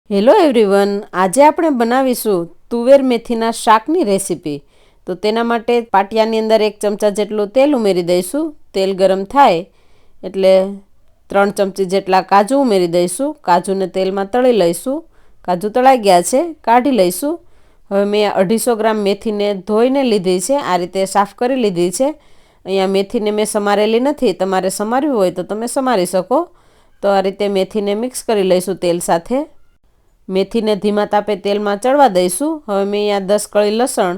Hello everyone, આજે આપણે બનાવીશું તુવેર મેથીના શાકની રેસીપી। તો તેના માટે પાટિયાની અંદર 1 ચમચા જેટલું તેલ ઉમેરી દઈશું। તેલ ગરમ થાય એટલે 3 ચમચી જેટલા કાજુ ઉમેરી દઈશું। કાજુને તેલમાં તળી લઈશું। કાજુ તળાઈ ગયા છે, કાઢી લઈશું। હવે મેં 250 ગ્રામ મેથીને ધોઈને લીધી છે, આ રીતે સાફ કરી લીધી છે। અહીંયા મેથીને મેં સમારેલી નથી, તમારે સમારવી હોય તો તમે સમારી શકો। તો આ રીતે મેથીને મિક્સ કરી લઈશું તેલ સાથે। મેથીને ધીમા તાપે તેલમાં ચડવા દઈશું। હવે મેં અહીંયા 10 કળી લસણ,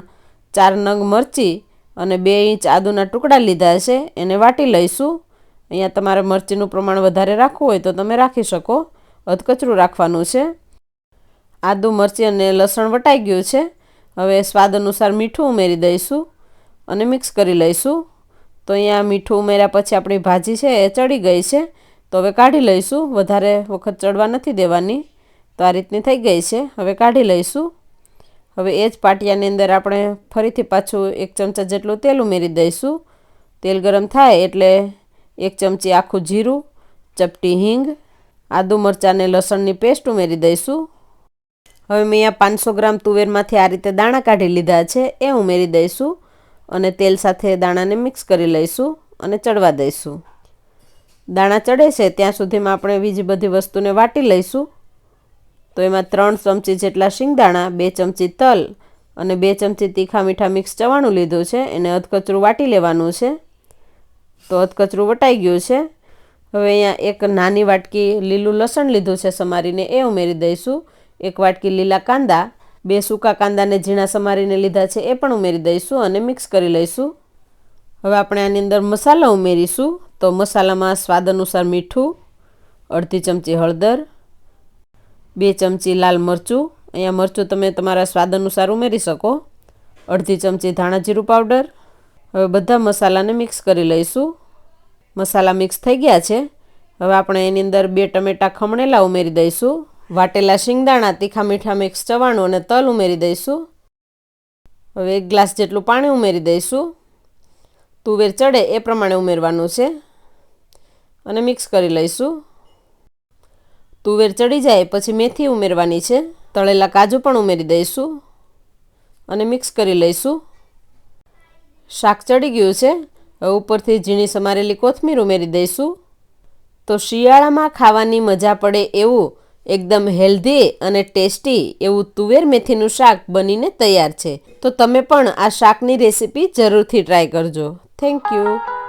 4 નંગ મરચી અને 2 ઇંચ આદુના ટુકડા લીધા છે, એને વાટી લઈશું। અહીંયા તમારે મરચીનું પ્રમાણ વધારે રાખવું હોય તો તમે રાખી શકો, અધકચરું રાખવાનું છે। આદુ, મરચી અને લસણ વટાઈ ગયું છે। હવે સ્વાદ અનુસાર મીઠું ઉમેરી દઈશું અને મિક્સ કરી લઈશું। તો અહીંયા મીઠું ઉમેર્યા પછી આપણી ભાજી છે એ ચડી ગઈ છે, તો હવે કાઢી લઈશું। વધારે વખત ચડવા નથી દેવાની। તો આ રીતની થઈ ગઈ છે, હવે કાઢી લઈશું। હવે એ જ પાટિયાની અંદર આપણે ફરીથી પાછું 1 ચમચા જેટલું તેલ ઉમેરી દઈશું। તેલ ગરમ થાય એટલે 1 ચમચી આખું જીરું, ચપટી હિંગ, આદુ મરચાં અને લસણની પેસ્ટ ઉમેરી દઈશું। હવે મેં અહીંયા 500 ગ્રામ તુવેરમાંથી આ રીતે દાણા કાઢી લીધા છે, એ ઉમેરી દઈશું અને તેલ સાથે દાણાને મિક્સ કરી લઈશું અને ચડવા દઈશું। દાણા ચડે છે ત્યાં સુધીમાં આપણે બીજી બધી વસ્તુને વાટી લઈશું। તો એમાં 3 ચમચી જેટલા શિંગદાણા, 2 ચમચી તલ અને 2 ચમચી તીખા મીઠા મિક્સ ચવાણું લીધું છે, એને અધકચરું વાટી લેવાનું છે। તો અધકચરું વટાઈ ગયું છે। હવે અહીંયા 1 નાની વાટકી લીલું લસણ લીધું છે સમારીને, એ ઉમેરી દઈશું। 1 વાટકી લીલા કાંદા, 2 સૂકા કાંદાને ઝીણા સમારીને લીધા છે, એ પણ ઉમેરી દઈશું અને મિક્સ કરી લઈશું। હવે આપણે આની અંદર મસાલા ઉમેરીશું। તો મસાલામાં સ્વાદ અનુસાર મીઠું, અડધી ચમચી હળદર, 2 ચમચી લાલ મરચું, અહીંયા મરચું તમે તમારા સ્વાદ અનુસાર ઉમેરી શકો, અડધી ચમચી ધાણા જીરું પાવડર। હવે બધા મસાલાને મિક્સ કરી લઈશું। મસાલા મિક્સ થઈ ગયા છે। હવે આપણે એની અંદર 2 ટમેટા ખમણેલા ઉમેરી દઈશું। વાટેલા શિંગદાણા, તીખા મીઠા મિક્સ ચવાણું અને તલ ઉમેરી દઈશું। હવે 1 ગ્લાસ જેટલું પાણી ઉમેરી દઈશું। તુવેર ચડે એ પ્રમાણે ઉમેરવાનું છે અને મિક્સ કરી લઈશું। તુવેર ચડી જાય પછી મેથી ઉમેરવાની છે, તળેલા કાજુ પણ ઉમેરી દઈશું અને મિક્સ કરી લઈશું। શાક ચડી ગયું છે, હવે ઉપરથી ઝીણી સમારેલી કોથમીર ઉમેરી દઈશું। તો શિયાળામાં ખાવાની મજા પડે એવું એકદમ હેલ્ધી અને ટેસ્ટી એવું તુવેર મેથીનું શાક બનીને તૈયાર છે। તો તમે પણ આ શાકની રેસીપી જરૂરથી ટ્રાય કરજો। Thank you.